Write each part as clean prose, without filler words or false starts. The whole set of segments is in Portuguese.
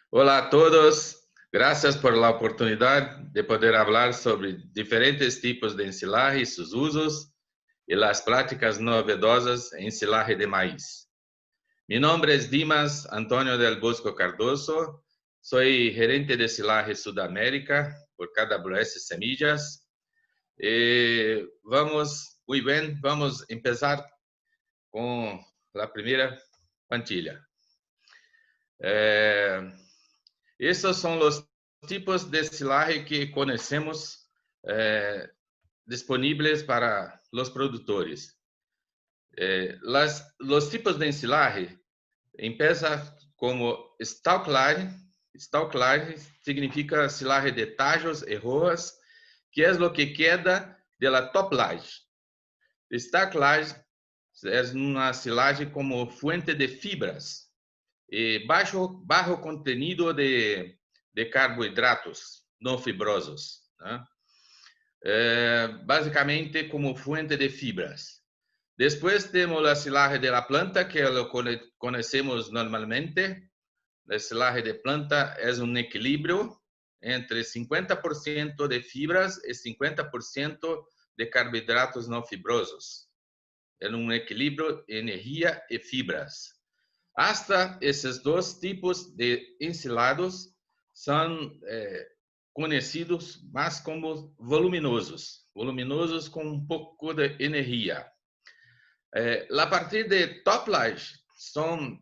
Hola a todos, gracias por la oportunidad de poder hablar sobre diferentes tipos de ensilaje y sus usos y las prácticas novedosas en ensilaje de maíz. Mi nombre es Dimas Antonio del Bosco Cardoso, soy gerente de ensilaje Sudamérica por KWS Semillas. Muy bien, vamos a empezar con la primera plantilla. Esses são os tipos de silagem que conhecemos disponíveis para os produtores. Os tipos de ensilagem empieza como stalklage. Stalklage significa silagem de tallos e hojas, que é o que queda de la toplage. Stalklage é uma silagem como fuente de fibras e baixo contenido de carboidratos não fibrosos, né? Basicamente como fuente de fibras. Depois temos a silagem de la planta, que lo conhecemos normalmente. A silagem de planta é um equilíbrio entre 50% de fibras e 50% de carboidratos não fibrosos. É um equilíbrio energia e fibras. Hasta esses dois tipos de ensilados são conhecidos mais como voluminosos com pouco de energia. A partir de toplage são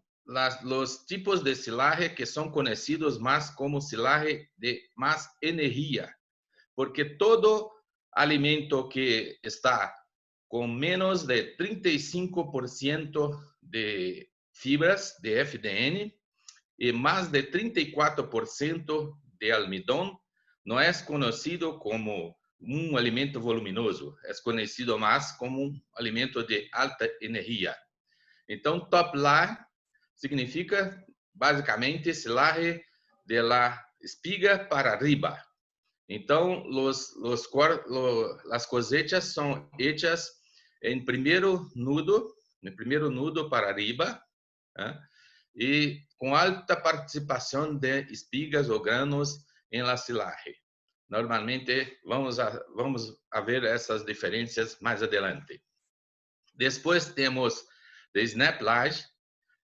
os tipos de silagem que são conhecidos mais como silagem de mais energia, porque todo alimento que está com menos de 35% de fibras de FDN e mais de 34% de almidão não é conhecido como um alimento voluminoso, é conhecido mais como um alimento de alta energia. Então, toplage significa basicamente silagem de la espiga para arriba. Então, as cosechas são hechas em primeiro nudo para arriba, e com alta participação de espigas ou granos em la silagem. Normalmente, vamos a ver essas diferenças mais adiante. Depois temos de snaplage,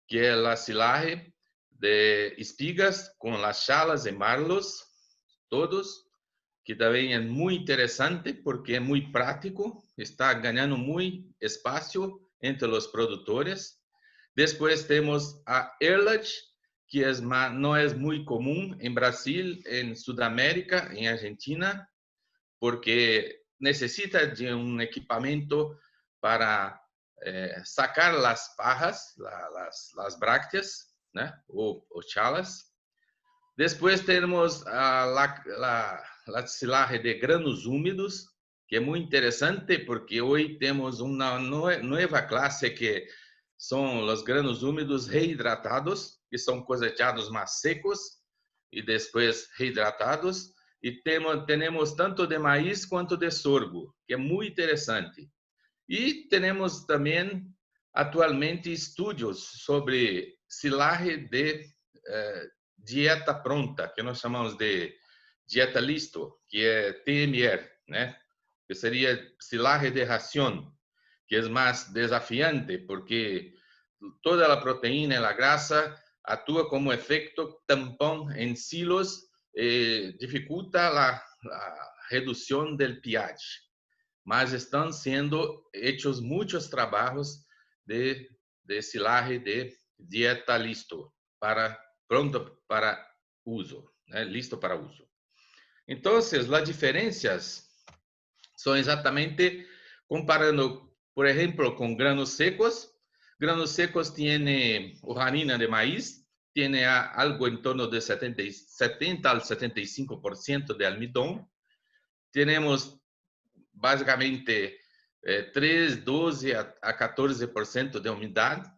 que é a silagem de espigas com as chalas e marlos, todos, que também é muito interessante porque é muito prático, está ganhando muito espaço entre os produtores. Depois temos a earlage, que não é muito comum em Brasil, em Sudamérica, em Argentina, porque necessita de um equipamento para sacar as parras, as brácteas, né? ou chalas. Depois temos a silagem de granos úmidos, que é muito interessante porque hoje temos uma nova classe que são os granos úmidos reidratados, que são cosechados mais secos e depois reidratados. E temos tanto de maíz quanto de sorgo, que é muito interessante. E temos também, atualmente, estudos sobre silagem de dieta pronta, que nós chamamos de dieta listo, que é TMR, né? Que seria silagem de ração, que é mais desafiante, porque toda a proteína e a grasa atua como efeito tampão em silos e dificulta a redução do pH. Mas estão sendo hechos muitos trabalhos de silagem de dieta listo, pronto para uso, né? Listo para uso. Então, as diferenças são exatamente comparando, por exemplo, com granos secos. Granos secos têm hojarina de maíz, tem algo em torno de 70 al 75% de almidão. Temos basicamente 3, 12 a 14% de umidade.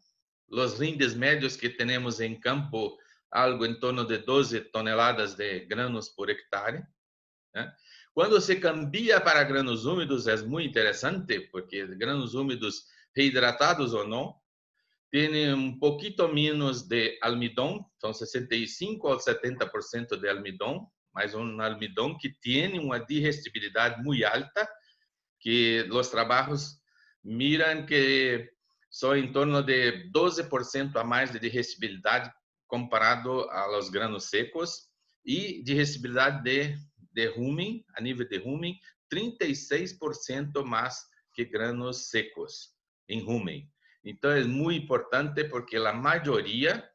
Os rindes médios que temos em campo, algo em torno de 12 toneladas de granos por hectare, né? Quando se cambia para granos úmidos, é muito interessante, porque granos úmidos reidratados ou não, tiene un poquito menos de almidón, son 65 al 70% de almidón, mas un almidón que tiene una digestibilidad muy alta, que los trabajos miran que son en torno de 12% a más de digestibilidad comparado a los granos secos y digestibilidad de rumen, a nivel de rumen, 36% más que granos secos en rumen. Então, é muito importante porque a maioria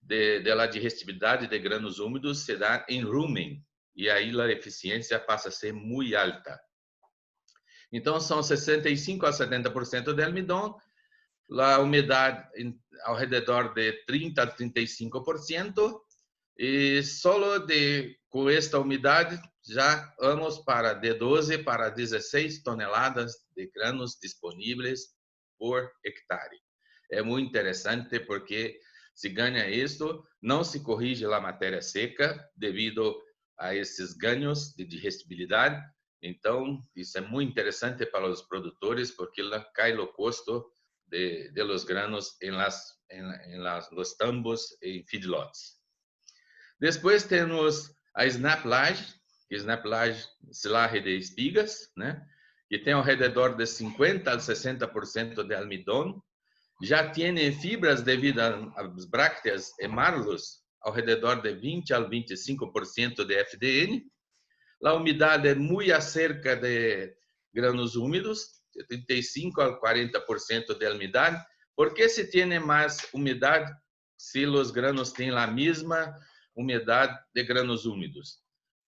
da digestibilidade de granos úmidos se dá em rumen, e aí a eficiência passa a ser muito alta. Então, são 65 a 70% de almidão, a umidade ao redor de 30 a 35%, e só com esta umidade já vamos para de 12 para 16 toneladas de granos disponíveis por hectare. É muito interessante porque se ganha isto, não se corrige a matéria seca devido a esses ganhos de digestibilidade. Então, isso é muito interessante para os produtores porque cai o custo de los granos em los tambos e feedlots. Depois temos a snaplage, que snaplage silagem de espigas, né? Que tem ao redor de 50 a 60% de almidão. Já tem fibras devido às brácteas e marlos ao redor de 20 a 25% de FDN. A umidade é muito acerca de granos úmidos, de 35 a 40% de umidade. Por que se tem mais umidade se os granos têm a mesma umidade de granos úmidos?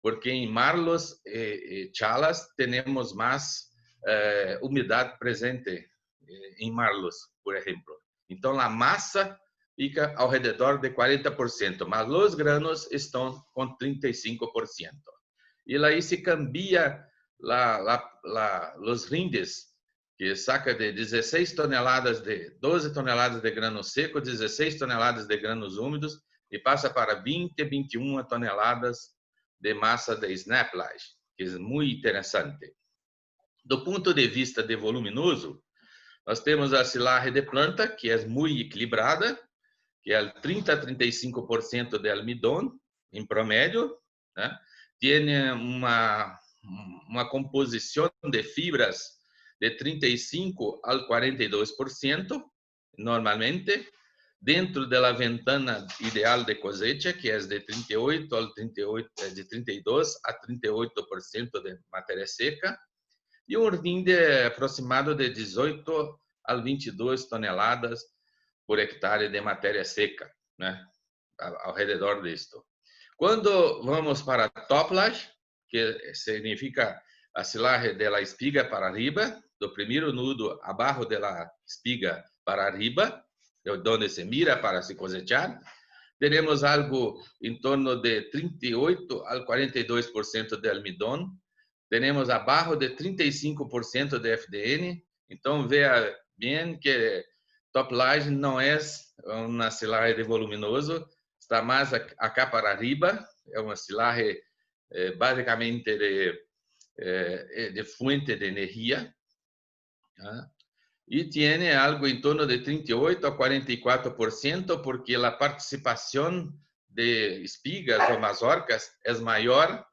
Porque em marlos e chalas temos mais umidade presente em marlos, por exemplo. Então, a massa fica ao redor de 40%, mas os granos estão com 35%. E aí se cambia os rindes, que saca de 16 toneladas de 12 toneladas de grano seco, 16 toneladas de granos úmidos, e passa para 20, 21 toneladas de massa de snaplage, que é muito interessante. Do ponto de vista de voluminoso, nós temos a silagem de planta, que é muito equilibrada, que é 30 a 35% de almidão, em promédio, né? Tem uma composição de fibras de 35 ao 42%, normalmente, dentro da ventana ideal de cosecha, que é de 38 ao 38, de 32 a 38% de matéria seca, e um rinde aproximado de 18 a 22 toneladas por hectare de matéria seca, né? Ao redor disto. Quando vamos para toplage, que significa a silagem da espiga para arriba, do primeiro nudo abaixo da espiga para arriba, onde se mira para se cosechar, teremos algo em torno de 38 a 42% de almidão, temos abaixo de 35% de FDN. Então, veja bem que toplage não é uma silagem de voluminoso, está mais acá para arriba, é uma silagem basicamente de fonte de energia, tá? E tem algo em torno de 38 a 44%, porque a participação de espigas ou mazorcas é maior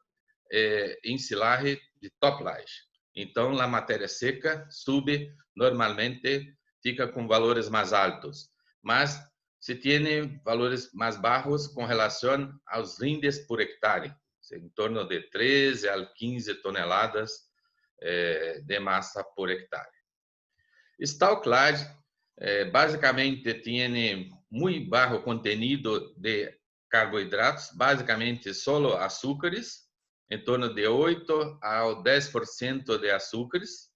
em silagem de toplage. Então, a matéria seca sube, normalmente fica com valores mais altos, mas se tem valores mais baixos com relação aos rindes por hectare, em torno de 13 a 15 toneladas de massa por hectare. Stalklage basicamente tem muito baixo contenido de carboidratos, basicamente só açúcares, em torno de 8 a 10% de açúcares.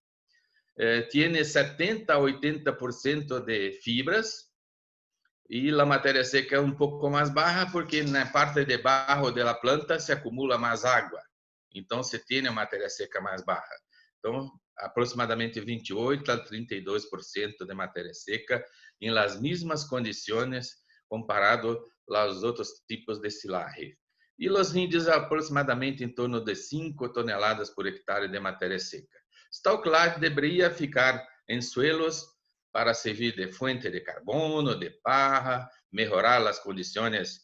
Tem 70 a 80% de fibras, e a matéria seca é um pouco mais baixa porque na parte de baixo da planta se acumula mais água. Então, se tem a matéria seca mais baixa. Então, aproximadamente 28 a 32% de matéria seca em las mesmas condições comparado aos outros tipos de silagem. E os rindes aproximadamente em torno de 5 toneladas por hectare de matéria seca. Stalklage deveria ficar em suelos para servir de fuente de carbono, de paja, melhorar as condições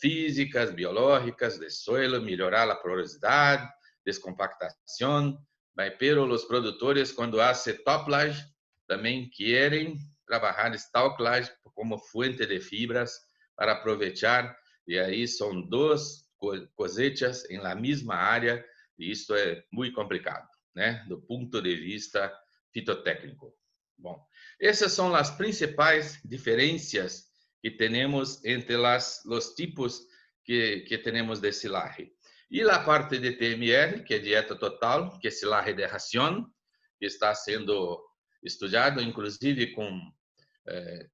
físicas, biológicas do solo, melhorar a porosidade, descompactação. Pero os produtores, quando hacen toplage, também querem trabalhar stalklage como fuente de fibras para aproveitar, e aí são duas cosechas em la mesma área, e isso é muito complicado, né, do ponto de vista fitotécnico. Bom, essas são as principais diferenças que temos entre os tipos que temos de silagem. E a parte de TMR, que é dieta total, que é silagem de ração, que está sendo estudado, inclusive com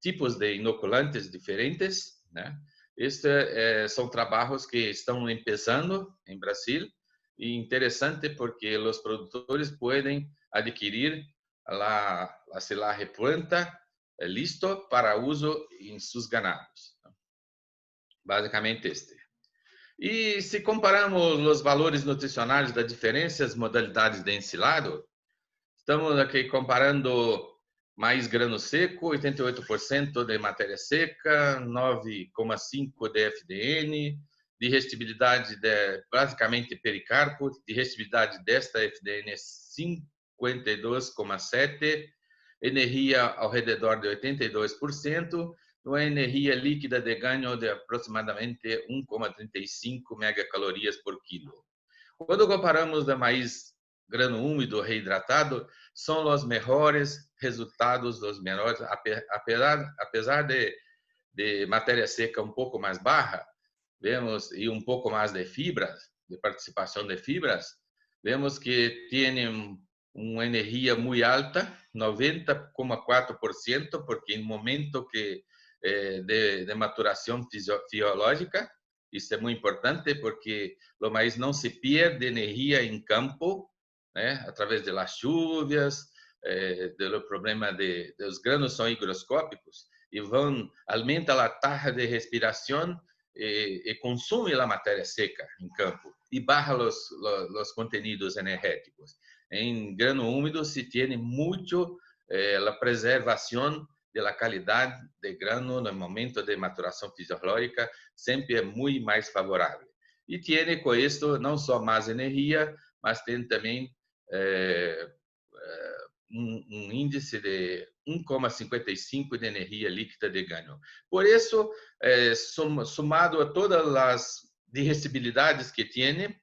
tipos de inoculantes diferentes, né? Estes são trabalhos que estão começando em Brasil, e interessante porque os produtores podem adquirir a silagem pronta, listo para uso em seus ganados. Basicamente este. E se comparamos os valores nutricionais das diferentes modalidades de ensilado, estamos aqui comparando mais grano seco, 88% de matéria seca, 9,5% de FDN, digestibilidade de basicamente pericarpo, digestibilidade desta FDN 52,7%, energia ao redor de 82%, uma energia líquida de ganho de aproximadamente 1,35 megacalorias por quilo. Quando comparamos o maíz grano úmido reidratado, são os melhores resultados, os menores, apesar de matéria seca um pouco mais baixa, vemos, e um pouco mais de fibras, de participação de fibras, vemos que tem uma energia muito alta, 90,4%, porque em momento que de maturação fisiológica, isso é muito importante porque o maíz não se perde energia em campo, né, através de las chuvas, do problema dos granos são higroscópicos e aumenta a taxa de respiração e consome a matéria seca em campo e baixa os contenidos energéticos. Em grano úmido se tem muito a preservação da qualidade de grano no momento de maturação fisiológica, sempre é muito mais favorável. E tem com isso não só mais energia, mas tem também um índice de 1,55 de energia líquida de ganho. Por isso, somado a todas as digestibilidades que tem,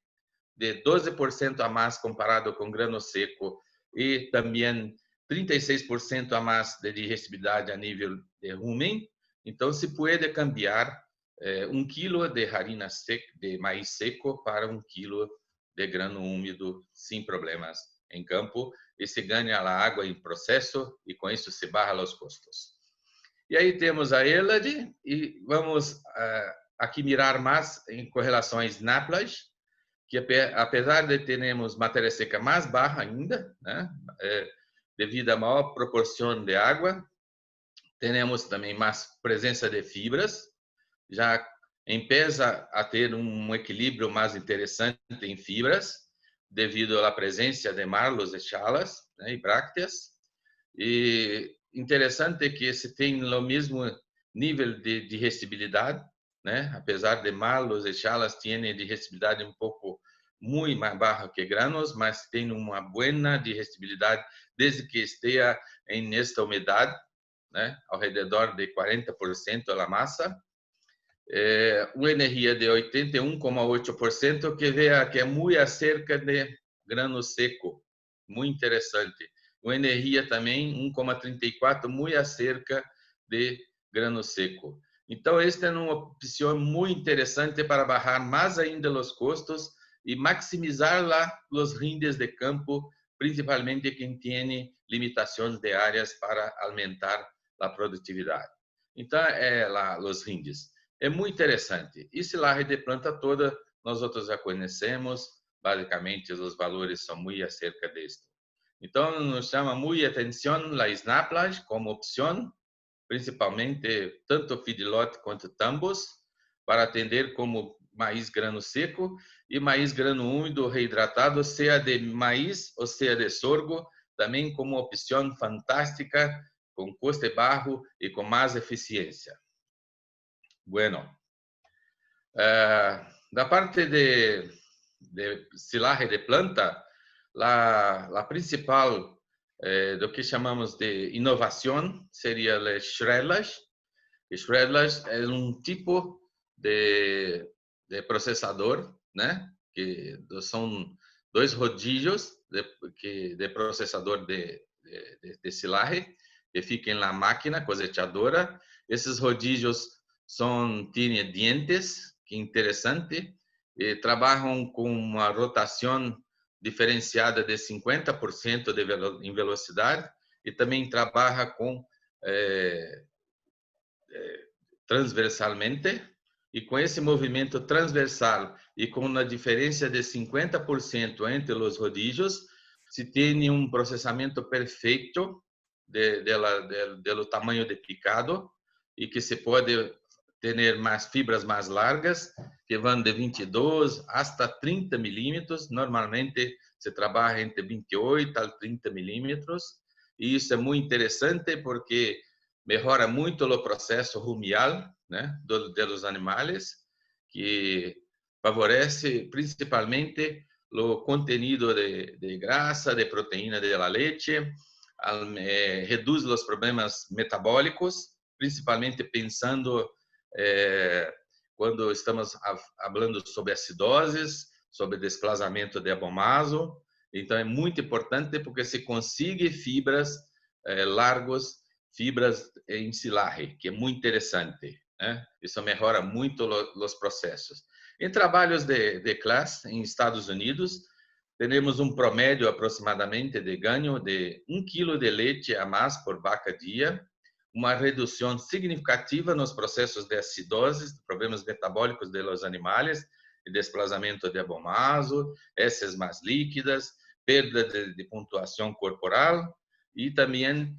de 12% a mais comparado com grano seco e também 36% a mais de digestibilidade a nível de rumen, então se pode cambiar 1 quilo de harina seca, de maíz seco para 1 quilo de grano úmido sem problemas em campo, e se ganha a água em processo e com isso se barra os custos. E aí temos a ELAD e vamos aqui mirar mais em correlação a snaplage, que apesar de termos matéria seca mais baixa ainda, né, devido à maior proporção de água, temos também mais presença de fibras, já empieza a ter um equilíbrio mais interessante em fibras, devido à presença de marlos e chalas, né, e brácteas. E interessante que se tem o mesmo nível de digestibilidade, né? Apesar de marlos e chalas têm digestibilidade um pouco muito mais baixa que granos, mas tem uma boa digestibilidade desde que esteja nesta umidade, né? Ao redor de 40% da massa. Uma energia de 81,8%, que veja que é muito acerca de grano seco, muito interessante. Uma energia também 1,34, muito acerca de grano seco. Então, esta é uma opção muito interessante para baixar mais ainda os custos e maximizar lá os rindes de campo, principalmente quem tem limitações de áreas para aumentar a produtividade. Então, lá os rindes. É muito interessante. E silagem de planta toda, nós outros já conhecemos, basicamente os valores são muito acerca disto. Então, nos chama muito atenção a snaplage como opção, principalmente tanto feedlot quanto tambos, para atender como maíz grano seco e maíz grano úmido reidratado, seja de maíz ou seja de sorgo, também como opção fantástica com custo bajo e com mais eficiência. Bueno, da parte de silagem de planta, a principal do que chamamos de inovação seria o shredlage. O shredlage é tipo de processador, né? Que são dois rodillos de processador de silagem que ficam na máquina cosechadora. Esses rodillos têm dientes, que interessante, e trabalham com uma rotação diferenciada de 50% em velocidade e também trabalha com transversalmente, e com esse movimento transversal e com uma diferença de 50% entre os rodillos, se tem um processamento perfeito do tamanho de picado e que se pode ter mais fibras mais largas, que vão de 22 até 30 milímetros. Normalmente se trabalha entre 28 a 30 milímetros, e isso é muito interessante porque melhora muito o processo rumial, né, dos animais, que favorece principalmente o contenido de grasa, de proteína da leite, reduz os problemas metabólicos, principalmente pensando quando estamos falando sobre acidoses, sobre desplazamento de abomaso. Então é muito importante porque se consegue fibras largos, fibras em silagem, que é muito interessante, né? Isso melhora muito os processos. Em trabalhos de classe em Estados Unidos, temos um promédio aproximadamente de ganho de 1 quilo de leite a mais por vaca dia, uma redução significativa nos processos de acidose, problemas metabólicos dos animais, desplazamento de abomaso, heces mais líquidas, perda de pontuação corporal, e também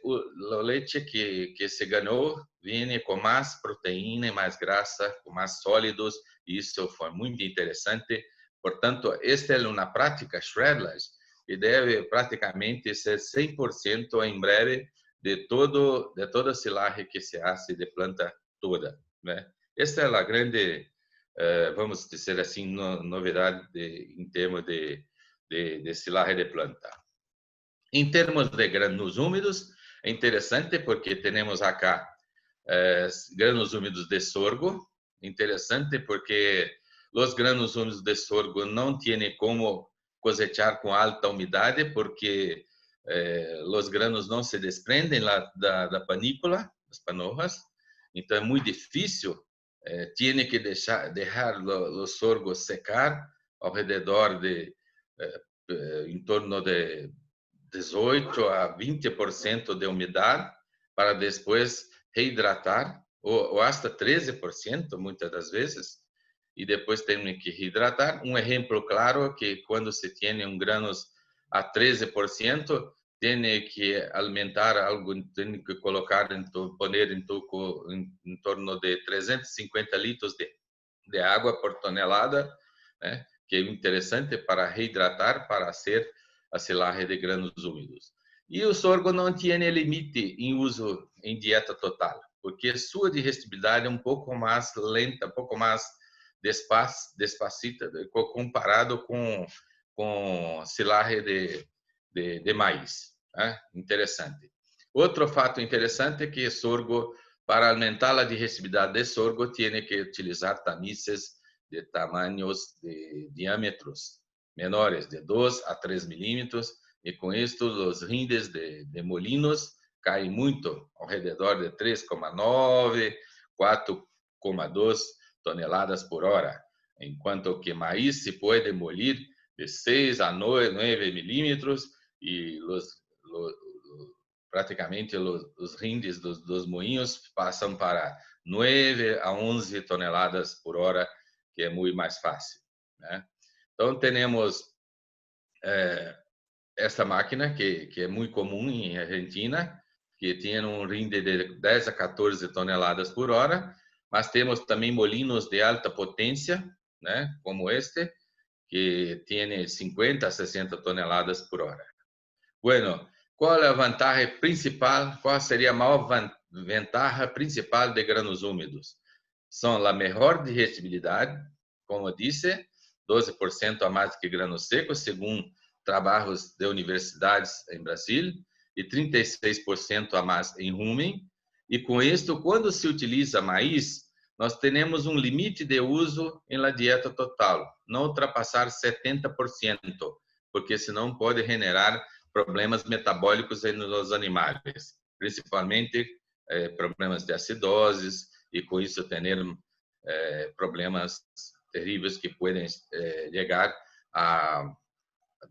o leite que se ganhou vem com mais proteína e mais grasa, com mais sólidos, e isso foi muito interessante. Portanto, esta é uma prática shredlage e deve praticamente ser 100% em breve de toda a silagem que se faz de planta toda, né? Esta é a grande, vamos dizer assim, novidade em termos de silagem de planta. Em termos de grãos úmidos, é interessante porque temos acá grãos úmidos de sorgo. Interessante porque os grãos úmidos de sorgo não têm como cosechar com alta umidade porque os grãos não se desprendem da panícula, das panorras. Então é muito difícil. Tem que deixar os sorgos secar ao redor de em torno de 18 a 20% de umidade para depois reidratar, ou até 13% muitas das vezes, e depois tem que reidratar. Um exemplo claro que quando se tem grãos a 13%, tem que alimentar algo, tem que colocar, poner em torno de 350 litros de água por tonelada, né? Que é interessante para reidratar, para ser a silagem de grãos úmidos. E o sorgo não tem limite em uso em dieta total, porque sua digestibilidade é um pouco mais lenta, um pouco mais despacita, comparado com silagem de maíz. Né? Interessante. Outro fato interessante é que sorgo, para aumentar a digestibilidade de sorgo, tem que utilizar tamizes de tamanhos de diâmetros menores, de 2 a 3 milímetros, e com isto os rindes de molinos caem muito, ao redor de 3,9, 4,2 toneladas por hora, enquanto que maíz se pode molir de 6 a 9 milímetros, e praticamente os rindes dos moinhos passam para 9 a 11 toneladas por hora, que é muito mais fácil, né? Então, temos esta máquina, que é muito comum em Argentina, que tem um rinde de 10 a 14 toneladas por hora, mas temos também molinos de alta potência, né, como este, que tem 50 a 60 toneladas por hora. Bueno, qual é a vantagem principal? Qual seria a maior vantagem principal de grãos úmidos? São a melhor digestibilidade, como eu disse, 12% a mais que grãos secos, segundo trabalhos de universidades em Brasil, e 36% a mais em rumen. E com isto, quando se utiliza maíz, nós temos um limite de uso em la dieta total, não ultrapassar 70%, porque senão pode generar problemas metabólicos nos animais, principalmente problemas de acidose, e com isso ter problemas terríveis que podem chegar a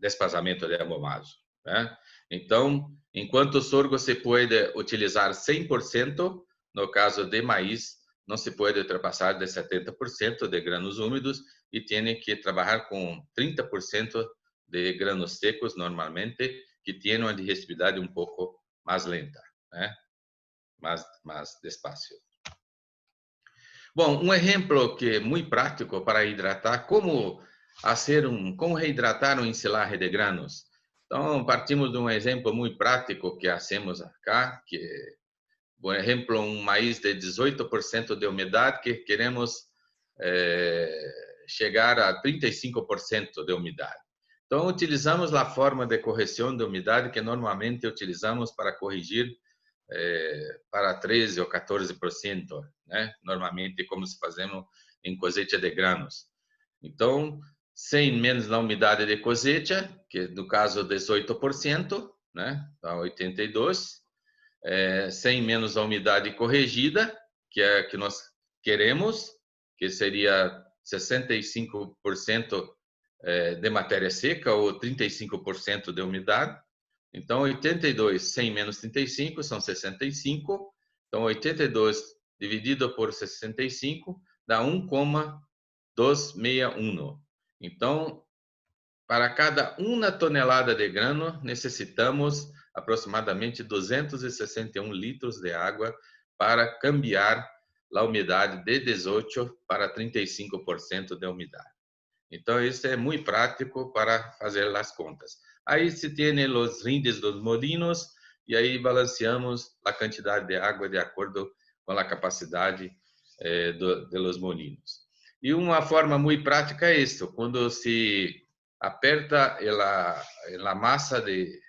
desfazamento de amomazo, né? Então, enquanto o sorgo se pode utilizar 100%, no caso de maíz, não se pode ultrapassar de 70% de grãos úmidos e tem que trabalhar com 30% de grãos secos, normalmente, que tem uma digestibilidade um pouco mais lenta, né? Mais despacio. Bom, um exemplo que é muito prático para hidratar, como reidratar um ensilagem de granos. Então, partimos de um exemplo muito prático que hacemos acá, que por exemplo, um maíz de 18% de umidade que queremos chegar a 35% de umidade. Então, utilizamos a forma de correção de umidade que normalmente utilizamos para corrigir para 13% ou 14%, né? Normalmente, como se fazemos em cosecha de granos. Então, 100 menos na umidade de cosecha, que no caso 18%, né? Então, 82%. 100 menos a umidade corrigida, que é a que nós queremos, que seria 65% de matéria seca ou 35% de umidade. Então, 82, 100 menos 35 são 65. Então, 82 dividido por 65 dá 1,261. Então, para cada 1 tonelada de grano, necessitamos aproximadamente 261 litros de água para cambiar a umidade de 18 para 35% de umidade. Então, isso é muito prático para fazer as contas. Aí se tem os rindes dos molinos e aí balanceamos a quantidade de água de acordo com a capacidade dos molinos. E uma forma muito prática é isso, quando se aperta a massa de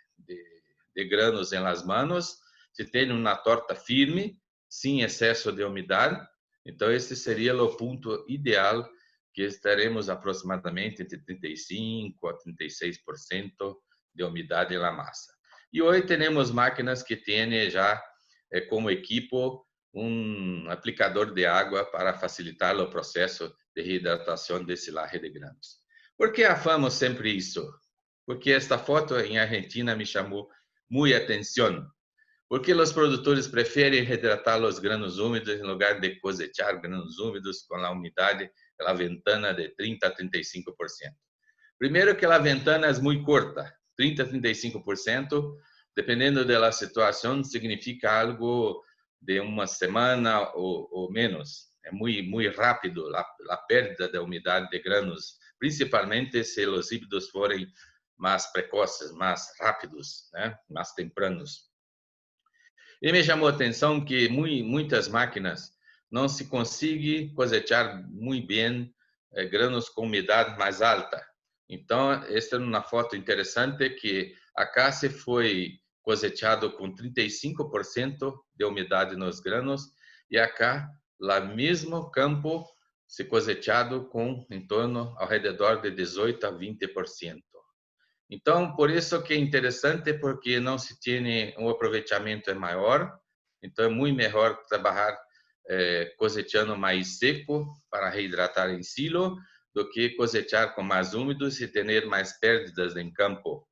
granos em las manos, se tem uma torta firme, sem excesso de umidade. Então, esse seria o ponto ideal, que estaremos aproximadamente entre 35% a 36% de umidade na massa. E hoje temos máquinas que têm já como equipo um aplicador de água para facilitar o processo de reidratação de silagem de granos. Por que afamos sempre isso? Porque esta foto em Argentina me chamou muito atenção. Porque os produtores preferem reidratar os granos úmidos em lugar de cosechar granos úmidos com a umidade da ventana de 30% a 35%. Primeiro que a ventana é muito curta, 30% a 35%, dependendo da situação, significa algo de uma semana ou menos. É muito rápido a perda da umidade de granos, principalmente se os híbridos forem mais precoces, mais rápidos, né? Mais tempranos. E me chamou a atenção que muitas máquinas não se consegue cosechar muito bem granos com umidade mais alta. Então, esta é uma foto interessante que acá se foi cosechado com 35% de umidade nos granos e acá, lá mesmo campo, se cosechado com em torno ao redor de 18% a 20%. Então, por isso que é interessante, porque não se tem um aproveitamento maior. Então, é muito melhor trabalhar cosechando mais seco para reidratar em silo do que cosechar com mais úmidos e ter mais perdas em campo.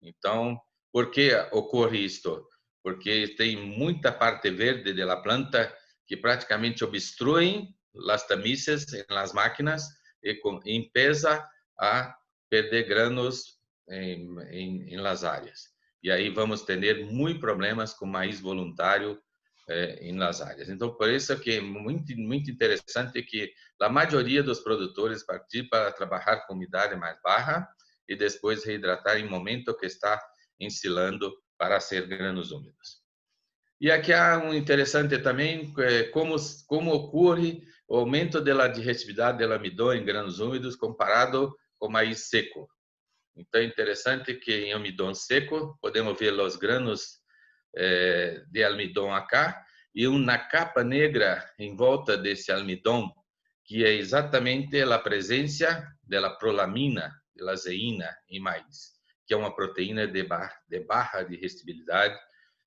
Então, por que ocorre isto? Porque tem muita parte verde da planta que praticamente obstruem as tamices nas máquinas e impesa a perder granos em las áreas. E aí vamos ter muitos problemas com maíz voluntário em las áreas. Então, por isso que é muito interessante que a maioria dos produtores partir para trabalhar com umidade mais baixa e depois reidratar em momento que está ensilando para hacer granos úmidos. E aqui há interessante também como ocorre o aumento da digestibilidade do almidão em granos úmidos comparado com maíz seco. Então é interessante que em almidão seco podemos ver os granos de almidão acá e uma capa negra em volta desse almidão, que é exatamente a presença da prolamina, da laseína em maíz, que é uma proteína de baixa digestibilidade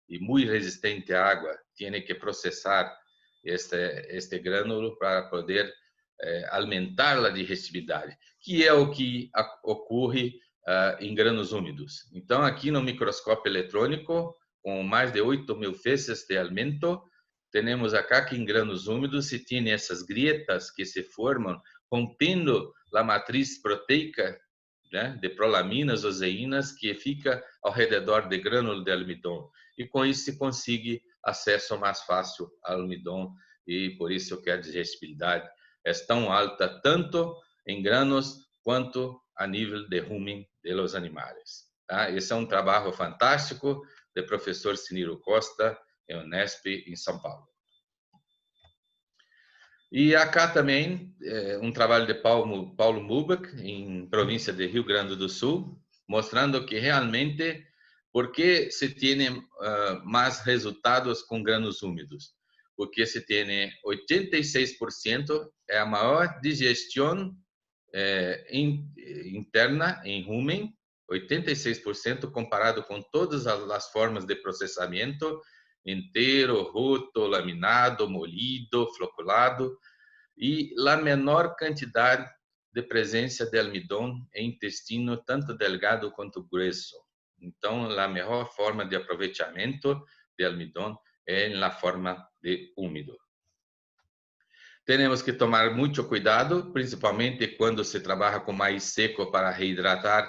e muito resistente à água. Tem que processar este grânulo para poder aumentar a digestibilidade, que é o que ocorre em granos úmidos. Então, aqui no microscópio eletrônico, com mais de 8.000 fezes de alimento, temos acá que em granos úmidos se tem essas grietas que se formam, rompendo a matriz proteica, né, de prolaminas, oseínas, que fica ao redor do grânulo de almidão. E com isso se consegue acesso mais fácil ao almidão, e por isso que a digestibilidade é tão alta, tanto em granos quanto a nível de rumen de los animais. Tá? Esse é um trabalho fantástico do professor Ciniro Costa, em Unesp, em São Paulo. E acá também um trabalho de Paulo Muback, em província de Rio Grande do Sul, mostrando que realmente por que se tem mais resultados com granos úmidos. Porque se tem 86% é a maior digestão interna em rumen, 86% comparado com todas as formas de processamento, inteiro, roto, laminado, molido, floculado, e a menor quantidade de presença de almidão em intestino, tanto delgado quanto grueso. Então, a melhor forma de aproveitamento de almidão é na forma de úmido. Temos que tomar muito cuidado, principalmente quando se trabalha com maíz seco para reidratar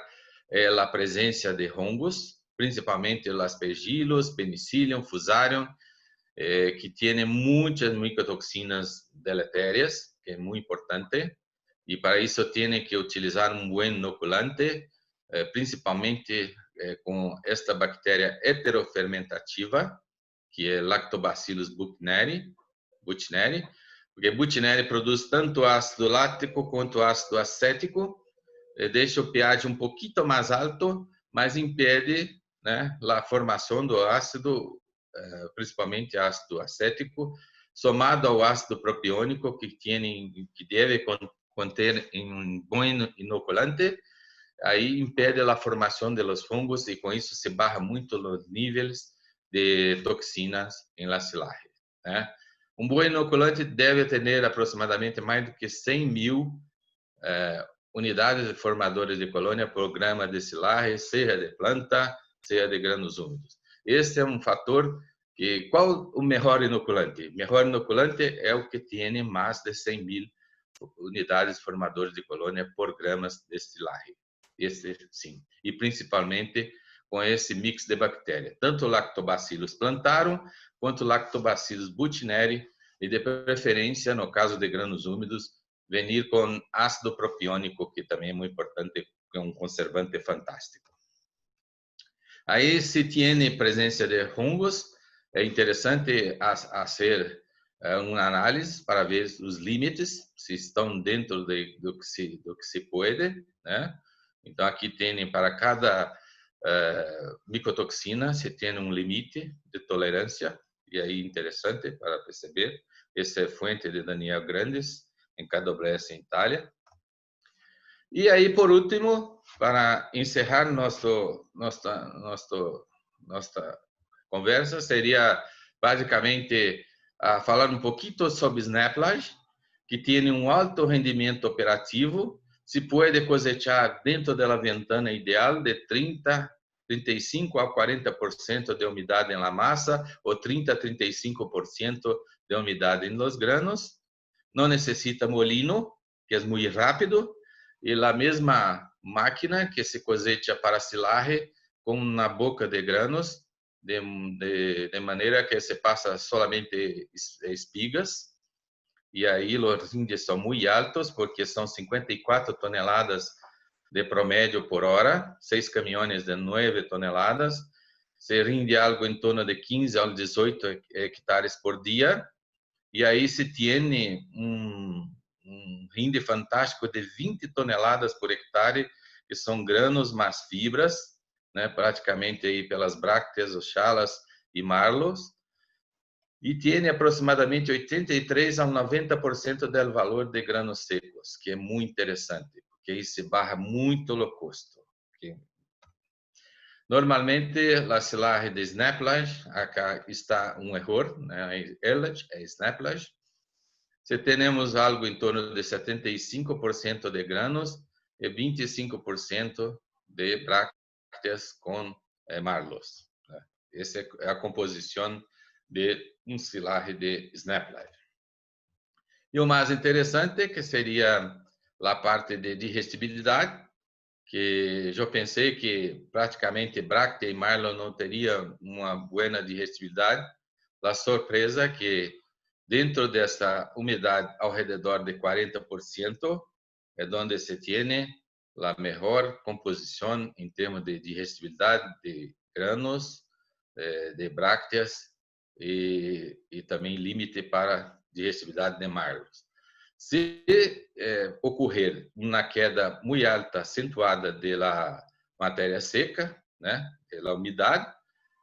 a presença de hongos, principalmente os aspergillus, penicillium, fusarium, que tem muitas micotoxinas deletérias, que é muito importante, e para isso tem que utilizar um bom inoculante, principalmente com esta bactéria heterofermentativa, que é Lactobacillus buchneri, porque Buchneri produz tanto ácido lático quanto ácido acético, deixa o pH um pouquinho mais alto, mas impede, né, a formação do ácido, principalmente ácido acético, somado ao ácido propiônico que deve conter um bom inoculante, aí impede a formação de los fungos e com isso se barra muito os níveis de toxinas em la silagem, né? Um bom inoculante deve ter aproximadamente mais do que 100.000 unidades de formadores de colônia por grama de silagem, seja de planta, seja de granos úmidos. Este é um fator que, qual o melhor inoculante? O melhor inoculante é o que tem mais de 100.000 unidades formadores de colônia por gramas de silagem. Esse sim. E principalmente com esse mix de bactérias, tanto Lactobacillus plantarum quanto Lactobacillus buchneri, e de preferência, no caso de granos úmidos, venir com ácido propiônico, que também é muito importante, é um conservante fantástico. Aí, se tem presença de fungos, é interessante fazer uma análise para ver os limites, se estão dentro do que se pode, né? Então, aqui tem para cada micotoxina, se tem um limite de tolerância, e aí interessante para perceber. Essa é fonte de Daniel Grandes, em Cadoblesse, em Itália. E aí, por último, para encerrar nossa conversa, seria basicamente falar um pouquinho sobre Snaplage, que tem um alto rendimento operativo, se pode cosechar dentro da ventana ideal de 35 a 40% de umidade na massa ou 30 a 35% de umidade nos granos. Não necessita molino, que é muito rápido, e a mesma máquina que se cosecha para silagem com uma boca de granos, de maneira que se passa solamente espigas, e aí os índices são muito altos, porque são 54 toneladas de promédio por hora, 6 caminhões de 9 toneladas, se rinde algo em torno de 15 a 18 hectares por dia, e aí se tem rinde fantástico de 20 toneladas por hectare, que são granos mais fibras, né, praticamente aí pelas brácteas, os chalas e marlos, e tem aproximadamente 83 a 90% do valor de granos secos, que é muito interessante, porque aí se barra muito o custo. Normalmente, a silagem de snaplage, acá está erro, né? Elage é snaplage. Se temos algo em torno de 75% de granos e 25% de brácteas com marlos. Né? Essa é a composição de silagem de snaplage. E o mais interessante que seria a parte de digestibilidade, que eu pensei que praticamente bráctea e marlo não teria uma boa digestibilidade. A surpresa é que dentro dessa umidade ao redor de 40% é onde se tem a melhor composição em termos de digestibilidade de granos, de brácteas e também limite para digestibilidade de marlos. Se ocorrer uma queda muito alta, acentuada da matéria seca, né, da umidade,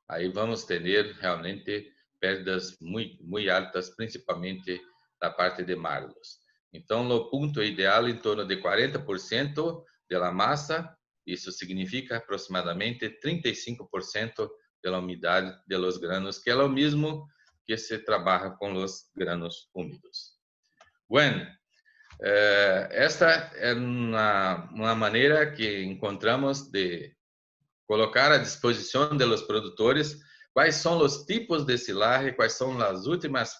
aí vamos ter realmente perdas muito altas, principalmente da parte de marlos. Então, o ponto ideal em torno de 40% da massa, isso significa aproximadamente 35% da umidade de los granos, que é o mesmo que se trabalha com os granos úmidos. Bueno, esta é uma maneira que encontramos de colocar à disposição dos produtores quais são os tipos de silagem, quais são as últimas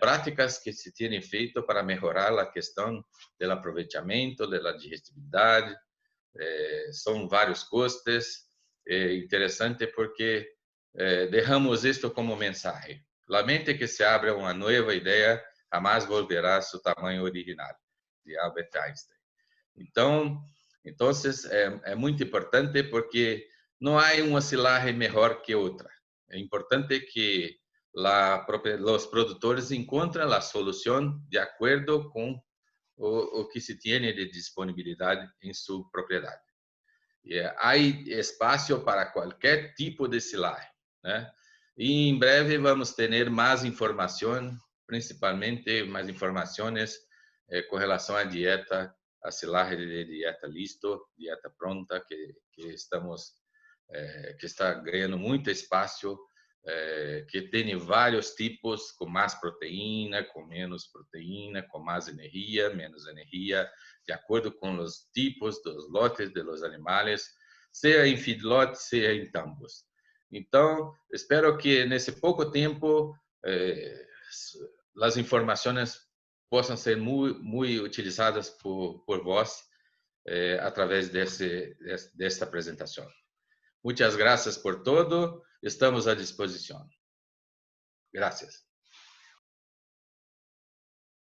práticas que se têm feito para melhorar a questão do aproveitamento, da digestibilidade. São vários custos. É interessante porque derramos isto como mensagem. A mente que se abre a uma nova ideia jamais volverá a seu tamanho original, de Albert Einstein. Então é muito importante porque não há uma silagem melhor que outra. É importante que os produtores encontrem a solução de acordo com o que se tem de disponibilidade em sua propriedade. Há espaço para qualquer tipo de silagem, né? E em breve vamos ter mais informação, principalmente mais informações com relação à dieta, a silagem de dieta listo, dieta pronta, que está ganhando muito espaço, que tem vários tipos, com mais proteína, com menos proteína, com mais energia, menos energia, de acordo com os tipos dos lotes de los animais, seja em feedlot, seja em tambos. Então, espero que nesse pouco tempo as informações possam ser muito utilizadas por vós através desta apresentação. Muitas graças por todo. Estamos à disposição. Graças.